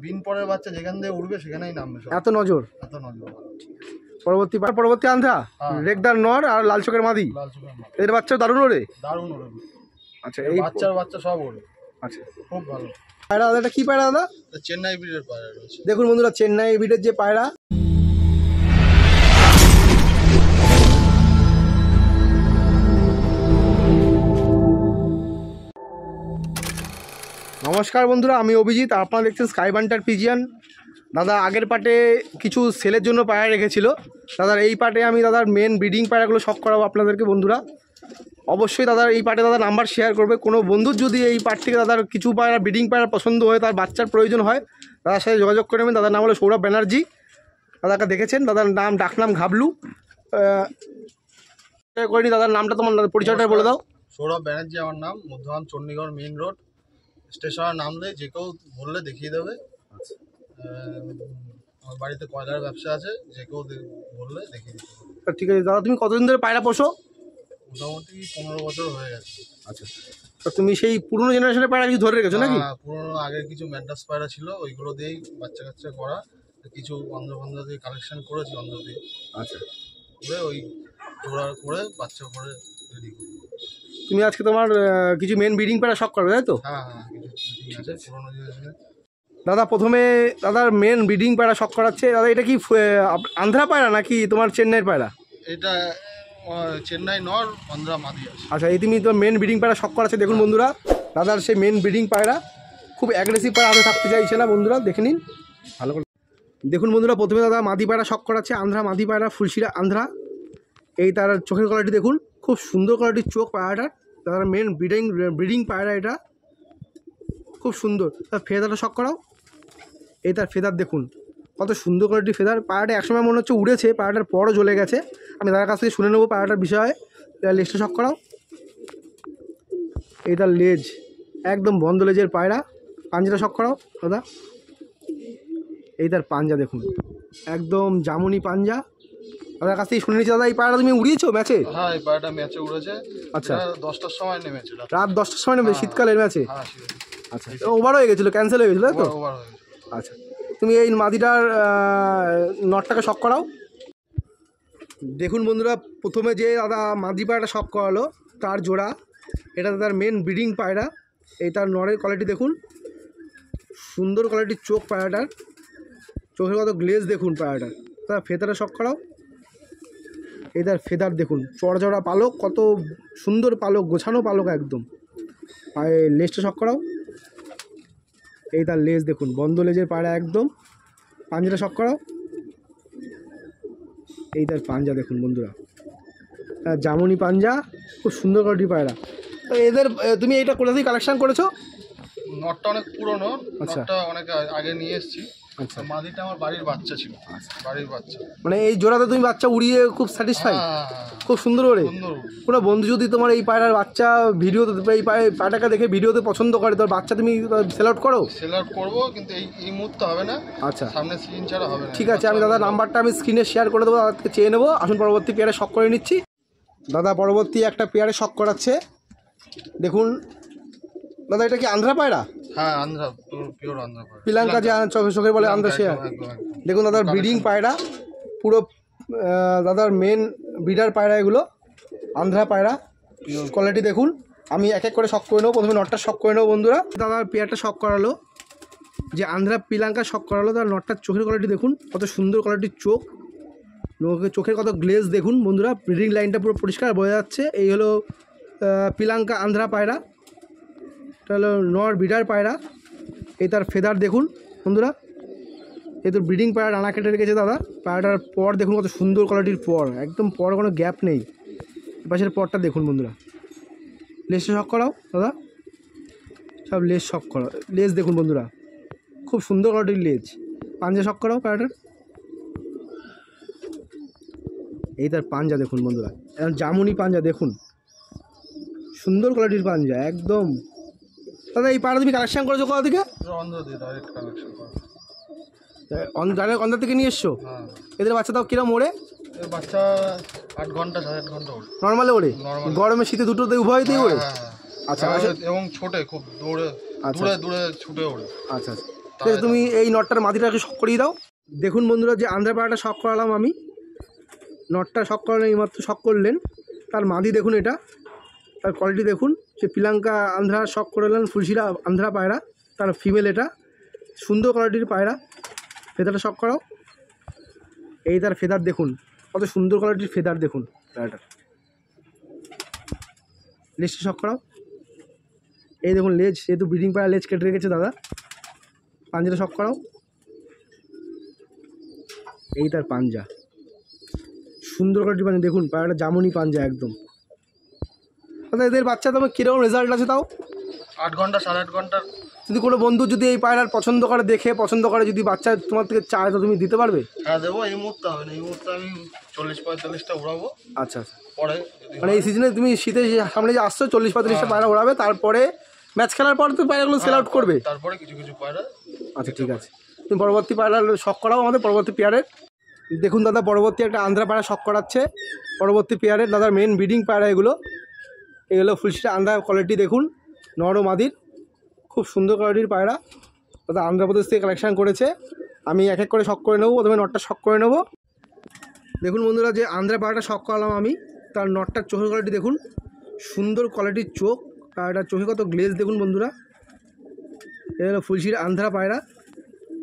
বিন পরের বাচ্চা যেখান দিয়ে উঠবে সেখানেই নামবে। এত নজর। পরবর্তী আন্ধ্রা রেগদার নর আর লাল চোখের মাদি। এর বাচ্চা দারুণ ওরে। আচ্ছা, এই বাচ্চা সব ওরে। আচ্ছা, খুব ভালো পায়রা দাদা। এটা কি পায়রা দাদা? চেন্নাই ব্রিডের পায়রা রয়েছে। দেখুন বন্ধুরা, চেন্নাই ব্রিডের যে পায়রা। নমস্কার বন্ধুরা, আমি অভিজিৎ। আপনারা দেখছেন স্কাই বান্টার পিজিয়ান। দাদা আগের পার্টে কিছু সেলের জন্য পায়রা রেখেছিল। দাদার এই পার্টে আমি দাদার মেন ব্রিডিং পায়রাগুলো শখ করাবো আপনাদেরকে। বন্ধুরা অবশ্যই দাদার এই পার্টে দাদা নাম্বার শেয়ার করবে। কোনো বন্ধুর যদি এই পার্ট থেকে দাদার কিছু পায়রা ব্রিডিং পায়রা পছন্দ হয়, তার বাচ্চার প্রয়োজন হয়, দাদার সাথে যোগাযোগ করে নেবেন। দাদার নাম হলো সৌরভ ব্যানার্জি। দাদাকে দেখেছেন, দাদার নাম ডাকনাম ঘাবলু। করিনি দাদার নামটা, তোমার পরিচয়টা বলে দাও। সৌরভ ব্যানার্জি আমার নাম। মধ্যমান চণ্ডীগড় মেইন রোড স্টেশনের নামলে যে কেউ বললে দেখিয়ে দেবে। আমার বাড়িতে কয়লার ব্যবসা আছে, যে কেউ বললে দেখিয়ে দিতে হবে। ঠিক আছে দাদা, তুমি কতদিন ধরে পায়রা পোষো? মোটামুটি 15 বছর হয়ে গেছে। আচ্ছা, তো তুমি সেই পুরনো জেনারেশনের পায়রা কিছু ধরে রেখেছো নাকি? পুরনো আগের কিছু ম্যাড্রাস পায়রা ছিল, ওইগুলো দিয়েই বাচ্চা কাচ্চা করা। কিছু অন্ধ্র দিয়ে কালেকশন করেছি, অন্ধ্র দিয়ে। আচ্ছা, করে ওই জোড়া করে বাচ্চা করে রেডি করি। তুমি আজকে তোমার কিছু মেন ব্রিডিং পায়রা শখ করবে, তাই তো? হ্যাঁ, কিছু আছে পুরনো জেনারেশনের। দাদা প্রথমে দাদার মেন ব্রিডিং পায়রা শখ করাচ্ছে। দাদা এটা কি আন্ধ্রা পায়রা নাকি তোমার চেন্নাইয়ের পায়রা? এটা চেন্নাই নর, আন্ধ্রা মাদি আছে। আচ্ছা, এই তুমি তো মেন ব্রিডিং পায়রা শখ করাচ্ছে। দেখুন বন্ধুরা, দাদার সেই মেন ব্রিডিং পায়রা খুব অ্যাগ্রেসিভ পায়রা হাতে থাকতে চাইছে না। বন্ধুরা দেখে নিন ভালো করে। দেখুন বন্ধুরা, প্রথমে দাদা মাদি পায়রা শখ করাচ্ছে। আন্ধ্রা মাদি পায়রা, ফুলশিরা আন্ধ্রা। এই তার চোখের কোয়ালিটি দেখুন, খুব সুন্দর কোয়ালিটির চোখ পায়রাটার। দাদার মেন ব্রিডিং পায়রা এটা, খুব সুন্দর। তার ফেদারটা শখ করাও। এই তার ফেদার দেখুন, কত সুন্দর কোয়ালিটির ফেদার। পায়রাটা একসময় মনে হচ্ছে উড়েছে, পায়রাটার পরও জ্বলে গেছে। আমি দাদার কাছ থেকে শুনে নেবো পায়রাটার বিষয়ে। লেজটা শখ করাও। এই তার লেজ একদম বন্ধ লেজের পায়রা। পাঞ্জাটা শখ করাও দাদা। এই তার পাঞ্জা দেখুন, একদম জামুনি পাঞ্জা। দাদার কাছ থেকে শুনে নিচ্ছি। দাদা এই পায়রাটা তুমি উড়িয়েছো ম্যাচে? হ্যাঁ, এই পায়রাটা ম্যাচে উড়েছে। আচ্ছা, 10টার সময় নেমেছিল। রাত 10টার সময় নেমে শীতকালের ম্যাচে? হ্যাঁ। আচ্ছা, ওভার হয়ে গেছিলো, ক্যান্সেল হয়ে গেছিলো, তাই তো? ওভার হয়ে গেছে। আচ্ছা, তুমি এই মাদিটার নটটাকে শখ করাও। দেখুন বন্ধুরা, প্রথমে যে দাদা মাদি পায়রাটা শখ করালো, তার জোড়া এটা তার মেন ব্রিডিং পায়রা। এই তার নরের কোয়ালিটি দেখুন, সুন্দর কোয়ালিটির চোখ পায়রাটার। চোখের কত গ্লেজ দেখুন পায়রাটার। তার ফেদারটা শখ করাও। এই তার ফেদার দেখুন, চড়চড়া পালক, কত সুন্দর পালক, গোছানো পালক একদম। পায়ে লেজটা শখ করাও। এই তার লেজ দেখুন, বন্ধ লেজের পায়রা একদম। পাঞ্জাটা শখ করাও। এই তার পাঞ্জা দেখুন বন্ধুরা, জামুনি পাঞ্জা, খুব সুন্দর কোয়ালিটির পায়রা। তো এদের তুমি এইটা কোথা থেকে কালেকশন করেছো? নটটা অনেক পুরনো। আচ্ছা, নটটা অনেক আগে নিয়ে এসেছি। আচ্ছা, মাদিটা আমার বাড়ির বাচ্চা ছিল। বাড়ির বাচ্চা মানে এই জোড়াতে তুমি বাচ্চা উড়িয়ে খুব স্যাটিসফাই? খুব সুন্দর করে। কোনো বন্ধু যদি তোমার এই পায়রার বাচ্চা ভিডিওতে, এই পায়রাটাকে দেখে ভিডিওতে পছন্দ করে, তোর বাচ্চা তুমি সেল আউট করো? সেল আউট করবো, কিন্তু এই মুহূর্তে হবে না। আচ্ছা, সামনে সিজন ছাড়া হবে না। ঠিক আছে, আমি দাদা নাম্বারটা আমি স্ক্রিনে শেয়ার করে দেবো, দাদাকে চেয়ে নেবো। আসুন পরবর্তী পেয়ারে শখ করে নিচ্ছি। দাদা পরবর্তী একটা পেয়ারে শখ করাচ্ছে। দেখুন দাদা, এটা কি আন্ধ্রা পায়রা? হ্যাঁ, আন্ধ্রা, পিওর আন্ধ্রা পায়রা। পিলাঙ্কা যে চোখের বলে আন্ধ্রা, সে। দেখুন দাদার ব্রিডিং পায়রা পুরো, দাদার মেন ব্রিডার পায়রা এগুলো, আন্ধ্রা পায়রা। কোয়ালিটি দেখুন। আমি এক এক করে শখ করে নেবো। প্রথমে নটটা শখ করে নেবো বন্ধুরা। দাদার পেয়ারটা শখ করালো, যে আন্ধ্রা পিলাঙ্কা শখ করালো। তার নটটার চোখের কোয়ালিটি দেখুন, কত সুন্দর কোয়ালিটির চোখ, চোখের কত গ্লেজ দেখুন বন্ধুরা। ব্রিডিং লাইনটা পুরো পরিষ্কার বোঝা যাচ্ছে। এই হলো পিলাঙ্কা আন্ধ্রা পায়রা, এটা হলো নর ব্রিডার পায়রা। এই তার ফেদার দেখুন বন্ধুরা। এই তো ব্রিডিং পায়রা ডানা কেটে রেখেছে দাদা। পায়রাটার পর দেখুন, কত সুন্দর কোয়ালিটির পর, একদম পর কোনো গ্যাপ নেই। পাশের পরটা দেখুন বন্ধুরা। লেজটা শখ করাও দাদা, সব লেজ শখ করাও। লেজ দেখুন বন্ধুরা, খুব সুন্দর কোয়ালিটির লেজ। পাঞ্জা শখ করাও পায়রাটার। এই তার পাঞ্জা দেখুন বন্ধুরা, এখন জামুনি পাঞ্জা দেখুন, সুন্দর কোয়ালিটির পাঞ্জা একদম। দাদা এই পায়রা তুমি কালেকশন করেছো কোথা থেকে? অন্ধ্র থেকে নিয়ে এসছো? এদের বাচ্চা তাও কিরম ওড়ে? বাচ্চা 8 ঘন্টা 8.5 ঘন্টা ওড়ে। নর্মালে ওড়ে? গরমে শীতে দুটোতে উভয়তেই ওড়ে? আচ্ছা, এবং ছোটে খুব দূরে দূরে ছুটে ওড়ে। আচ্ছা, ঠিক আছে, তুমি এই নটটার মাদিটাকে শক করিয়ে দাও। দেখুন বন্ধুরা, যে আন্ধ্রা পায়রাটা শক করালাম আমি, নটটা শক করানো এইমাত্র শক করলেন, তার মাদি দেখুন, এটা তার কোয়ালিটি দেখুন। সে পিলাঙ্কা আন্ধ্রা শক করলেন, ফুলশিরা আন্ধ্রা পায়রা, তার ফিমেল, এটা সুন্দর কোয়ালিটির পায়রা। ফেদারটা শক করাও। এই তার ফেদার দেখুন, কত সুন্দর কোয়ালিটির ফেদার দেখুন পায়রাটার। লেজটা শক করাও। এই দেখুন লেজ, যেহেতু ব্রিডিং পায়রা লেজ কেটে রেখেছে দাদা। পাঞ্জাটা শক করাও। এই তার পাঞ্জা, সুন্দর কোয়ালিটির পাঞ্জা দেখুন, পায়রাটা জামুনি পাঞ্জা একদম। দাদা এদের বাচ্চা তোমার কীরকম রেজাল্ট আছে তাও? 8 ঘন্টা 8.5 ঘন্টার। যদি কোনো বন্ধু যদি এই পায়রার পছন্দ করে, দেখে পছন্দ করে, যদি বাচ্চা তোমার থেকে চায়, তো তুমি দিতে পারবে? হ্যাঁ দেবো, এই মুহূর্তে হবে না, এই মুহূর্তে আমি 40-45টা উড়াবো। আচ্ছা আচ্ছা, পরে মানে এই সিজনে তুমি শীতের সামনে যে আসছো 40-45টা পায়রা উড়াবে, তারপরে ম্যাচ খেলার পর তো পায়রাগুলো সেল আউট করবে। তারপরে কিছু কিছু পায়রা। আচ্ছা ঠিক আছে, তুমি পরবর্তী পায়রা শক করাও আমাদের পরবর্তী পেয়ারের। দেখুন দাদা, পরবর্তী একটা আন্ধ্রা পায়রা শক করাচ্ছে পরবর্তী পেয়ারের। দাদার মেন ব্রিডিং পায়রা এগুলো ফুলশিরা আন্ধ্রা কোয়ালিটি দেখুন, নর ও মাদির, খুব সুন্দর কোয়ালিটির পায়রা। দাদা আন্ধ্রপ্রদেশ থেকে কালেকশান করেছে। আমি এক এক করে শক করে নেবো, প্রথমে নটটা শক করে নেবো। দেখুন বন্ধুরা, যে আন্ধ্রা পায়রাটা শক করালাম আমি, তার নটটার চোখের কোয়ালিটি দেখুন, সুন্দর কোয়ালিটির চোখ, পায়রাটার চোখে কত গ্লেজ দেখুন বন্ধুরা। এটা হলো ফুলশিরা আন্ধ্রা পায়রা।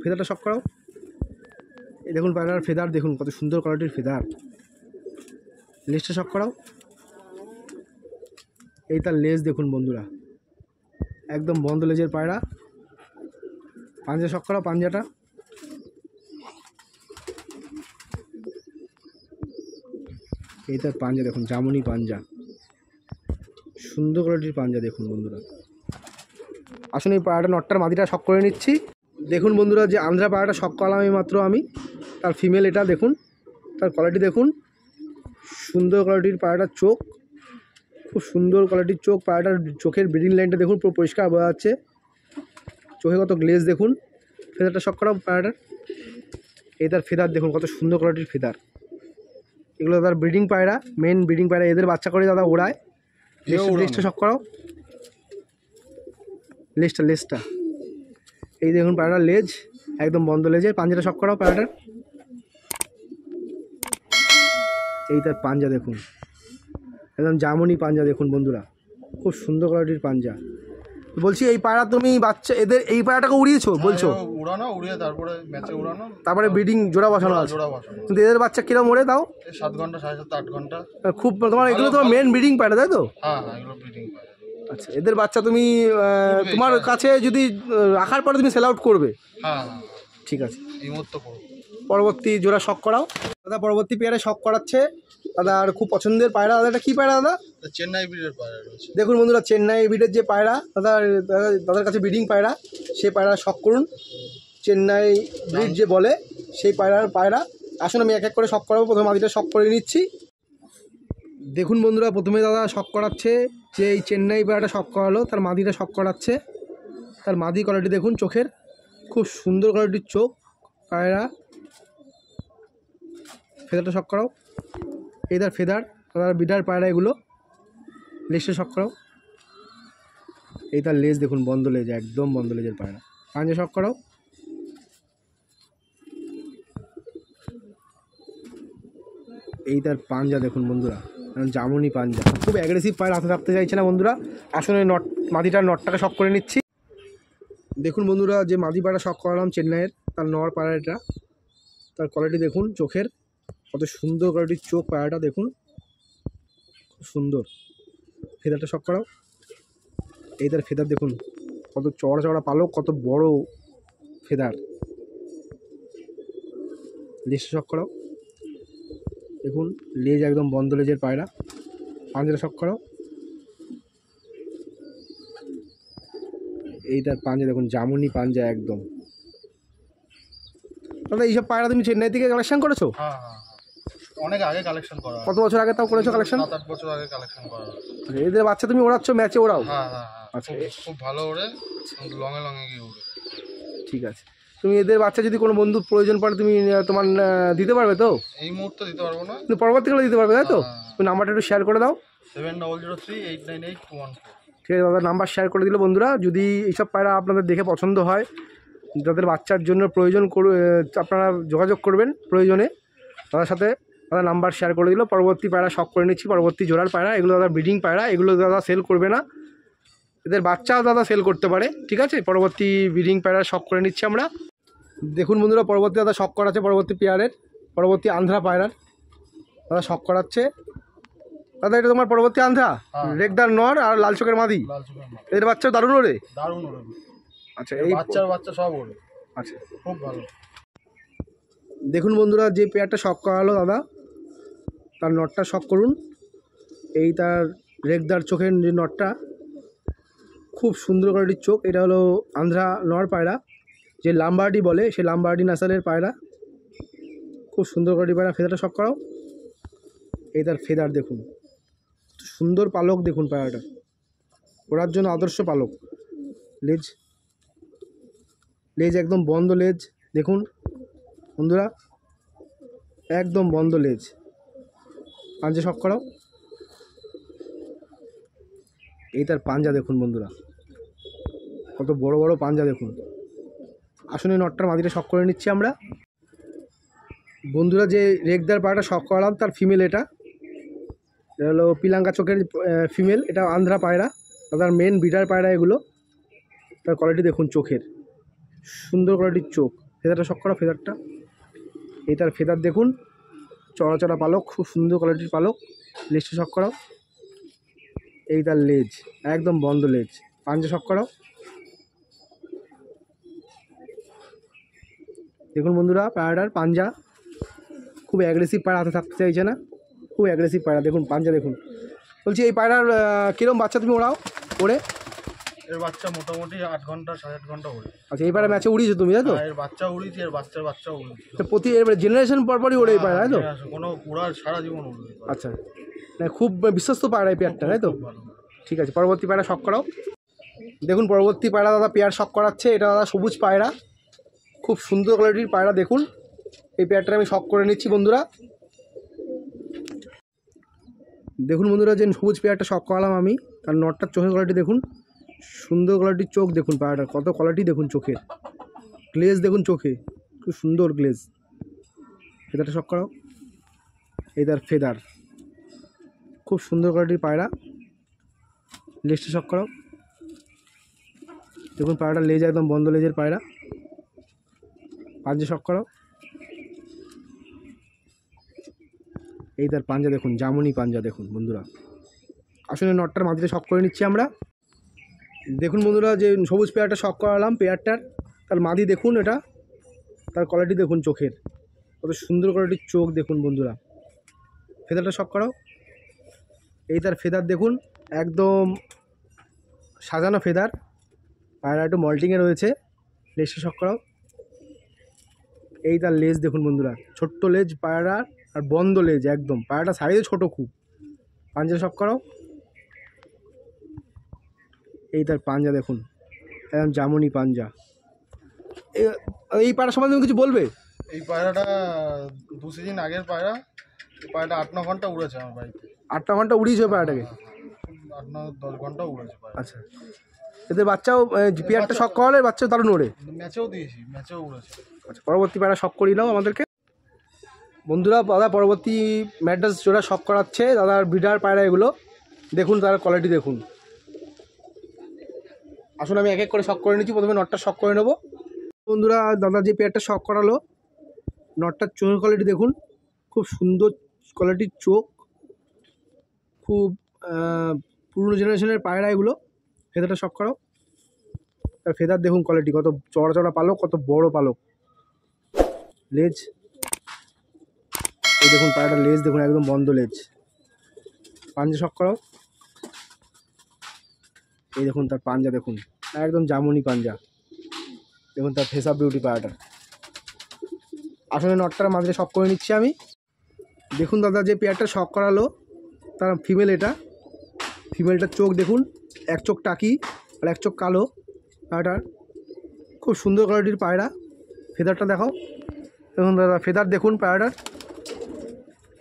ফেদারটা শক করাও। এই দেখুন পায়রার ফেদার দেখুন, কত সুন্দর কোয়ালিটির ফেদার। লেজটা শক করাও। এই তার লেজ দেখুন বন্ধুরা, একদম বন্ধ লেজের পায়রা। পাঞ্জা শক করাও, পাঞ্জাটা। এই তার পাঞ্জা দেখুন, জামুনি পাঞ্জা, সুন্দর কোয়ালিটির পাঞ্জা দেখুন বন্ধুরা। আসুন এই পায়রাটা নটটার মাদিটা শক করে নিচ্ছি। দেখুন বন্ধুরা, যে আন্ধ্রা পায়রাটা শক করলাম এই মাত্র আমি, তার ফিমেল এটা দেখুন, তার কোয়ালিটি দেখুন, সুন্দর কোয়ালিটির পায়রাটার চোখ, খুব সুন্দর কোয়ালিটির চোখ। পায়রাটার চোখের ব্রিডিং লাইনটা দেখুন, পুরো পরিষ্কার বোঝা যাচ্ছে। চোখে কত গ্লেজ দেখুন। ফেদারটা শক করাও পায়রাটার। এই তার ফেদার দেখুন, কত সুন্দর কোয়ালিটির ফেদার। এগুলো তার ব্রিডিং পায়রা, মেন ব্রিডিং পায়রা, এদের বাচ্চা করে দাদা ওড়ায়। লেজটা শক করাও। লেজটা এই দেখুন পায়রাটার লেজ, একদম বন্ধ লেজের। পাঞ্জাটা শক করাও পায়রাটার। এই তার পাঞ্জা দেখুন, একদম জামুনি পাঞ্জা দেখুন বন্ধুরা, খুব সুন্দর কোয়ালিটির পাঞ্জা। বলছি এই পায়রা তুমি বাচ্চা এদের এই পায়রাটাকে উড়িয়েছো বলছো? উড়ানো, উড়িয়ে তারপরে ম্যাচে উড়ানো, তারপরে ব্রিডিং জোড়া বসানো আছে। জোড়া বসানো। কিন্তু এদের বাচ্চা কিরম ওড়ে তাও? 7 ঘন্টা 7.5 8 ঘন্টা। খুব তোমার এগুলো তোমার মেন ব্রিডিং পায়রা, তাই তো? হ্যাঁ হ্যাঁ, এগুলো ব্রিডিং পায়রা। আচ্ছা, এদের বাচ্চা তুমি তোমার কাছে যদি রাখার পরে তুমি সেল আউট করবে? হ্যাঁ ঠিক আছে, এই মুহূর্তে করবো। পরবর্তী জোড়া শক করাও দাদা। পরবর্তী পেয়ারে শক করাচ্ছে দাদা, আর খুব পছন্দের পায়রা দাদা। এটা কী পায়রা দাদা? চেন্নাই ব্রিডের পায়রা রয়েছে। দেখুন বন্ধুরা, চেন্নাই ব্রিডের যে পায়রা দাদা, দাদার কাছে ব্রিডিং পায়রা, সেই পায়রা শক করুন। চেন্নাই ব্রিড যে বলে সেই পায়রা। আসুন আমি এক এক করে শক করাবো, প্রথমে মাদিটা শক করে নিচ্ছি। দেখুন বন্ধুরা, প্রথমে দাদা শক করাচ্ছে যে এই চেন্নাই পায়রাটা শক করালো, তার মাদিটা শক করাচ্ছে। তার মাদি কোয়ালিটি দেখুন, চোখের খুব সুন্দর কোয়ালিটির চোখ পায়রা। ফেদারটা শক করাও। এই তার ফেদার, তার বিডার পায়রা এগুলো। লেজটা শক করাও। এই তার লেজ দেখুন, বন্ধ লেজ, একদম বন্ধ লেজের পায়রা। পাঞ্জা শক করাও। এই তার পাঞ্জা দেখুন বন্ধুরা, জামুনি পাঞ্জা, খুব অ্যাগ্রেসিভ পায়রা, হাতে থাকতে চাইছে না বন্ধুরা। আসলে মাদিটার নটটাকে শক করে নিচ্ছি। দেখুন বন্ধুরা, যে মাদি পায়রা শক করালাম চেন্নাইয়ের, তার নর পায়রা এটা। তার কোয়ালিটি দেখুন, চোখের কত সুন্দর কোয়ালিটির চোখ পায়রাটা দেখুন, খুব সুন্দর। ফেদারটা শক করাও। এই তার ফেদার দেখুন, কত চড়া চড়া পালক, কত বড় ফেদার। লেজটা শক করাও। দেখুন লেজ একদম বন্ধ লেজের পায়রা। পাঞ্জাটা শক করাও। এই তার পাঞ্জা দেখুন, জামুনি পাঞ্জা একদম। দাদা এইসব পায়রা তুমি চেন্নাই থেকে কালেকশন করেছো? হ্যাঁ হ্যাঁ, অনেক আগে কালেকশন করা। কত বছর আগে তাও করেছো কালেকশন? 7-8 বছর আগে কালেকশন করা। এদের বাচ্চা তুমি ওড়াচ্ছ, ম্যাচে ওড়াও? হ্যাঁ হ্যাঁ, আচ্ছা, খুব ভালো ওড়ে, লঙে লঙে গিয়ে ওড়ে। ঠিক আছে, তুমি এদের বাচ্চা যদি কোনো বন্ধু প্রয়োজন পড়ে, তুমি তোমার দিতে পারবে তো? এই মুহূর্তে দিতে পারবো না, কিন্তু পরবর্তীকালে দিতে পারবে, তাই তো? তুমি নাম্বারটা একটু শেয়ার করে দাও। 7003898214। ঠিক আছে দাদা, নাম্বার শেয়ার করে দিলে বন্ধুরা, যদি এইসব পায়রা আপনাদের দেখে পছন্দ হয়, যাদের বাচ্চার জন্য প্রয়োজন আপনারা যোগাযোগ করবেন প্রয়োজনে তাদের সাথে। দাদা নাম্বার শেয়ার করে দিল। পরবর্তী পায়রা শখ করে নিচ্ছি, পরবর্তী জোড়ার পায়রা। এগুলো দাদা ব্রিডিং পায়রা, এগুলো দাদা সেল করবে না, এদের বাচ্চাও দাদা সেল করতে পারে, ঠিক আছে। পরবর্তী ব্রিডিং পায়রা শখ করে নিচ্ছি আমরা। দেখুন বন্ধুরা, পরবর্তী দাদা শখ করাচ্ছে পরবর্তী পেয়ারের, পরবর্তী আন্ধ্রা পায়রার দাদা শখ করাচ্ছে। দাদা এটা তোমার পরবর্তী আন্ধ্রা, রেগদার নর আর লাল চোখের মাদি, এর বাচ্চা দারুণ ওরে। দারুণ ওরে। আচ্ছা, এই বাচ্চা সব ওরে। আচ্ছা, খুব ভালো। দেখুন বন্ধুরা, যে পেয়ারটা শখ করালো দাদা, তার নটটা শখ করুন। এই তার রেগদার চোখের যে নটটা, খুব সুন্দর কোয়ালিটির চোখ। এটা হলো আন্ধ্রা নর পায়রা, যে লাম্বার্ডি বলে, সে লাম্বার্ডি নাসালের পায়রা, খুব সুন্দর কোয়ালিটির পায়রা। ফেদারটা শখ করাও। এই তার ফেদার দেখুন, সুন্দর পালক দেখুন পায়রাটা, ওড়ার জন্য আদর্শ পালক। লেজ লেজ একদম বন্ধ লেজ দেখুন বন্ধুরা, একদম বন্ধ লেজ। পাঞ্জা শখ করাও। এই তার পাঞ্জা দেখুন বন্ধুরা, কত বড় বড় পাঞ্জা দেখুন। আসলে নটটার মাদিটা শখ করে নিচ্ছি আমরা বন্ধুরা। যে রেগদার পায়রাটা শখ করালাম তার ফিমেল, এটা হলো পিলাঙ্কা চোখের ফিমেল, এটা আন্ধ্রা পায়রা, তার মেন ব্রিডার পায়রা এগুলো। তার কোয়ালিটি দেখুন চোখের, সুন্দর কোয়ালিটির চোখ। ফেদারটা শখ করা, ফেদারটা। এই তার ফেদার দেখুন, চড়া চড়া পালক, খুব সুন্দর কোয়ালিটির পালক। লেজটা শখ করাও। এই তার লেজ, একদম বন্ধ লেজ। পাঞ্জা শখ করাও। দেখুন বন্ধুরা, পায়রাটার পাঞ্জা খুব অ্যাগ্রেসিভ, পায়রা হাতে থাকতে চাইছে না, খুব অ্যাগ্রেসিভ পায়রা। দেখুন পাঞ্জা দেখুন। বলছি এই পায়রার কীরকম বাচ্চা তুমি ওড়াও ওরে? এর বাচ্চা মোটামুটি 8 ঘন্টা 8.5 ঘন্টা ওড়ে। আচ্ছা, এই পায়রা ম্যাচে উড়িয়েছো তুমি, তাই তো? এর বাচ্চা উড়িয়েছে, এর বাচ্চা উড়িয়েছে। তো প্রতি এর জেনারেশন পরপরই ওড়ে এই পায়রা, তাই তো? কোনো উড়ার সারা জীবন উড়বে। আচ্ছা, খুব বিশ্বস্ত পায়রা এই পেয়ারটা, তাই তো? ঠিক আছে, পরবর্তী পায়রা শখ করাও। দেখুন পরবর্তী পায়রা দাদা পেয়ার শখ করাচ্ছে। এটা দাদা সবুজ পায়রা, খুব সুন্দর কোয়ালিটির পায়রা দেখুন। এই পেয়ারটা আমি শখ করে নিচ্ছি বন্ধুরা। দেখুন বন্ধুরা, যে সবুজ পেয়ারটা শখ করালাম আমি, তার নটটার চোখের কোয়ালিটি দেখুন, সুন্দর কোয়ালিটির চোখ দেখুন পায়রাটার, কত কোয়ালিটি দেখুন চোখের। গ্লেজ দেখুন চোখে, খুব সুন্দর গ্লেজ। ফেদারটা শখ করাও। এই তার ফেদার, খুব সুন্দর কোয়ালিটির পায়রা। লেজটা শখ করাও। দেখুন পায়রাটার লেজ একদম বন্ধ লেজের পায়রা। পাঞ্জা শখ করাও। এই তার পাঞ্জা দেখুন, জামুনি পাঞ্জা দেখুন বন্ধুরা। আসলে নটটার মাটিতে শখ করে নিচ্ছি আমরা। দেখুন বন্ধুরা, যে সবুজ পেয়ারটা শখ করালাম, পেয়ারটার তার মাদি দেখুন, এটা তার কোয়ালিটি দেখুন চোখের, কত সুন্দর কোয়ালিটির চোখ দেখুন বন্ধুরা। ফেদারটা শখ করাও। এই তার ফেদার দেখুন, একদম সাজানো ফেদার। পায়রা একটু মল্টিংয়ে রয়েছে। লেজটা শখ করাও। এই তার লেজ দেখুন বন্ধুরা, ছোট্ট লেজ পায়রার, আর বন্ধ লেজ একদম। পায়রাটা সাইজে ছোটো খুব। পাঞ্জা শখ করাও। এই তার পাঞ্জা দেখুন, একদম জামুনি পাঞ্জা। এই পায়রা সম্বন্ধে তুমি কিছু বলবে? এই পায়রাটা 2 সিজন আগের পায়রা। এই পায়রাটা 8-9 ঘন্টা উড়েছে আমার বাড়িতে। 8-9 ঘন্টা উড়িয়েছে পায়রাটাকে? 8-9-10 ঘন্টা উড়েছে পায়রা। আচ্ছা, এদের বাচ্চাও পেয়ারটা শখ করালে বাচ্চা দারুণ ওড়ে। ম্যাচেও দিয়েছি, ম্যাচেও উড়েছে। আচ্ছা, পরবর্তী পায়রা শখ করিয়ে নাও আমাদেরকে বন্ধুরা। দাদা পরবর্তী ম্যাড্রাস জোড়া শখ করাচ্ছে দাদার ব্রিডার পায়রা এগুলো। দেখুন তার কোয়ালিটি দেখুন। আসুন আমি এক এক করে শখ করে নিচ্ছি। প্রথমে নটটা শখ করে নেব বন্ধুরা। দাদা যে পেয়ারটা শখ করালো, নটটার চোখের কোয়ালিটি দেখুন, খুব সুন্দর কোয়ালিটির চোখ, খুব পুরনো জেনারেশনের পায়রা এগুলো। ফেদারটা শখ করাও। তার ফেদার দেখুন কোয়ালিটি, কত চড়া চড়া পালক, কত বড় পালক। লেজ, এই দেখুন পায়রাটার লেজ দেখুন, একদম বন্ধ লেজ। পাঞ্জা শখ করাও। এই দেখুন তার পাঞ্জা দেখুন, একদম জামুনি পাঞ্জা। দেখুন তার ফেস অফ বিউটি পায়রাটার। আসলে নটটার মাঝে শখ করে নিচ্ছি আমি। দেখুন দাদা যে পেয়ারটা শখ করালো, তার ফিমেল, এটা ফিমেলটার চোখ দেখুন, এক চোখ টাকি আর এক চোখ কালো পায়রাটার, খুব সুন্দর কোয়ালিটির পায়রা। ফেদারটা দেখাও। দেখুন দাদা ফেদার দেখুন পায়রাটার,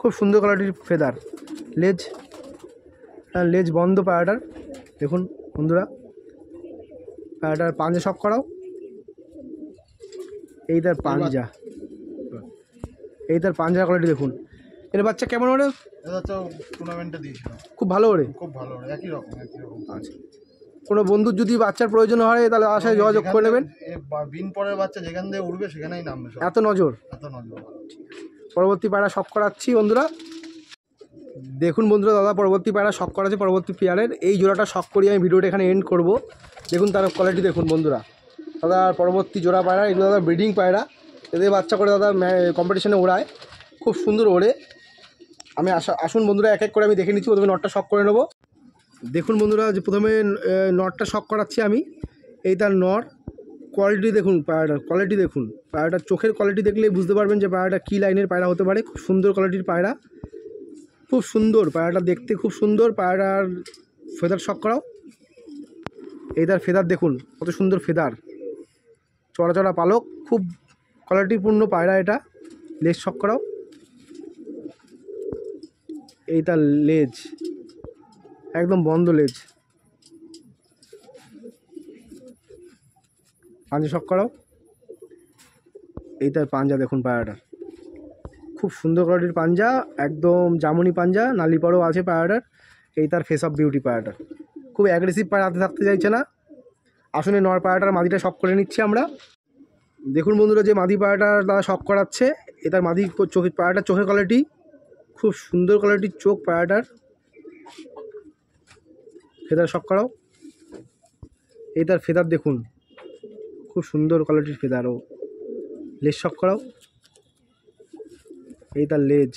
খুব সুন্দর কোয়ালিটির ফেদার। লেজ, লেজ বন্ধ পায়রাটার দেখুন বন্ধুরা। পায়রাটার পাঞ্জা শখ করাও। এই তার পাঞ্জা, এই তার পাঞ্জার কোয়ালিটি দেখুন। এর বাচ্চা কেমন ওরে? এটা তো টুর্নামেন্টে দিয়েছিল, খুব ভালো ওরে, খুব ভালো, একই রকম। আচ্ছা, কোনো বন্ধুর যদি বাচ্চার প্রয়োজন হয় তাহলে আশায় যোগাযোগ করে নেবেন। বিন পরের বাচ্চা যেখান দিয়ে উঠবে সেখানেই নামবে, এত নজর। পরবর্তী পায়রা শখ করাচ্ছি বন্ধুরা। দেখুন বন্ধুরা, দাদা পরবর্তী পায়রা শখ করাচ্ছে পরবর্তী পেয়ারের। এই জোড়াটা শখ করিয়ে আমি ভিডিওটা এখানে এন্ড করব। দেখুন তার কোয়ালিটি দেখুন বন্ধুরা। দাদা পরবর্তী জোড়া পায়রা, এগুলো দাদা ব্রিডিং পায়রা, এদের বাচ্চা করে দাদা কম্পিটিশনে ওড়ায়, খুব সুন্দর ওড়ে। আমি আসুন বন্ধুরা এক এক করে আমি দেখে নিচ্ছি। প্রথমে নটটা শখ করে নেবো। দেখুন বন্ধুরা, যে প্রথমে নটটা শখ করাচ্ছি আমি। এই তার নট, কোয়ালিটি দেখুন পায়রাটার, কোয়ালিটি দেখুন পায়রাটার, চোখের কোয়ালিটি দেখলেই বুঝতে পারবেন যে পায়রাটা কী লাইনের পায়রা হতে পারে। খুব সুন্দর কোয়ালিটির পায়রা, খুব সুন্দর পায়রাটা দেখতে, খুব সুন্দর। পায়রার ফেদার শখ করাও। এই তার ফেদার দেখুন কত সুন্দর ফেদার, চড়া চড়া পালক, খুব কোয়ালিটিপূর্ণ পায়রা এটা। লেজ শখ করাও। এই তার লেজ, একদম বন্ধ লেজ। পাঞ্জা শখ করাও। এই তার পাঞ্জা দেখুন পায়রাটার, খুব সুন্দর কোয়ালিটির পাঞ্জা, একদম জামুনি পাঞ্জা, নালিপাড়ও আছে পায়রাটার। এই তার ফেস অফ বিউটি পায়রাটার, খুব অ্যাগ্রেসিভ পায়রা হাতে থাকতে চাইছে না। আসলে নর পায়রাটার মাদিটা শখ করে নিচ্ছি আমরা। দেখুন বন্ধুরা, যে মাদি পায়রাটার দাদা শখ করাচ্ছে, এ তার মাদি চোখের পায়রাটার চোখের কোয়ালিটি, খুব সুন্দর কোয়ালিটির চোখ পায়রাটার। ফেদার শখ করাও। এই তার ফেদার দেখুন, খুব সুন্দর কোয়ালিটির ফেদার। ও লেজ শখ করাও। এই তার লেজ,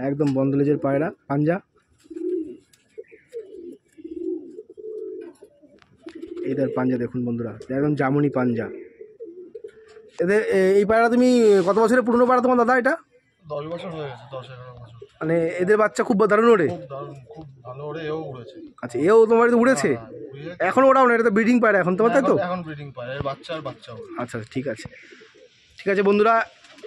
একদম বন্ধ লেজের পায়রা। পাঞ্জা, এই তার পাঞ্জা দেখুন বন্ধুরা, একদম জামুনি পাঞ্জা। এদের এই পায়রা তুমি কত বছরের পুরনো পায়রা তোমার দাদা? এটা 10 বছর হয়ে গেছে, 10-11 বছর। মানে এদের বাচ্চা খুব দারুণ ওড়ে, খুব ভালো ওড়ে, এও উড়েছে। আচ্ছা, এও তোমার বাড়িতে উড়েছে? এখন ওড়াও না, এটা তো ব্রিডিং পায়রা এখন তোমার, তাই তো? এখন ব্রিডিং পায়রা, এর বাচ্চা আর বাচ্চা ওড়ে। আচ্ছা ঠিক আছে, ঠিক আছে বন্ধুরা।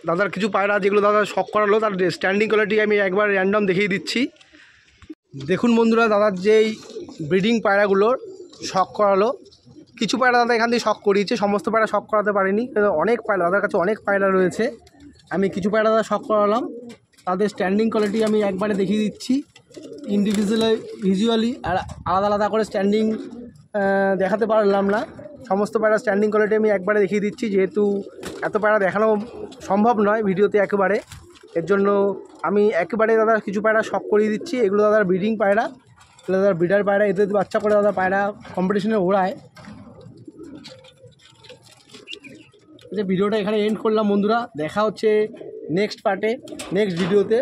দাদার কিছু পায়রা যেগুলো দাদা শখ করালো, তার স্ট্যান্ডিং কোয়ালিটি আমি একবার র্যান্ডম দেখিয়ে দিচ্ছি। দেখুন বন্ধুরা, দাদার যেই ব্রিডিং পায়রাগুলোর শখ করালো, কিছু পায়রা দাদা এখান থেকে শখ করিয়েছে, সমস্ত পায়রা শখ করাতে পারিনি। অনেক পায়রা দাদার কাছে, অনেক পায়রা রয়েছে। আমি কিছু পায়রা দাদা শখ করালাম, তাদের স্ট্যান্ডিং কোয়ালিটি আমি একবারে দেখিয়ে দিচ্ছি। ভিজুয়ালি আর আলাদা আলাদা করে স্ট্যান্ডিং দেখাতে পারলাম না। সমস্ত পায়রা স্ট্যান্ডিং কোয়ালিটি আমি একবারে দেখিয়ে দিচ্ছি, যেহেতু এত পায়রা দেখানো সম্ভব নয় ভিডিওতে একেবারে। এর জন্য আমি একেবারে দাদা কিছু পায়রা শখ করিয়ে দিচ্ছি। এগুলো দাদার ব্রিডিং পায়রা, এগুলো দাদার ব্রিডার পায়রা, এদের বাচ্চা করে দাদা পায়রা কম্পিটিশনে ওড়ায়। যে ভিডিওটা এখানে এন্ড করলাম বন্ধুরা, দেখা হচ্ছে নেক্সট পার্টে, নেক্সট ভিডিওতে।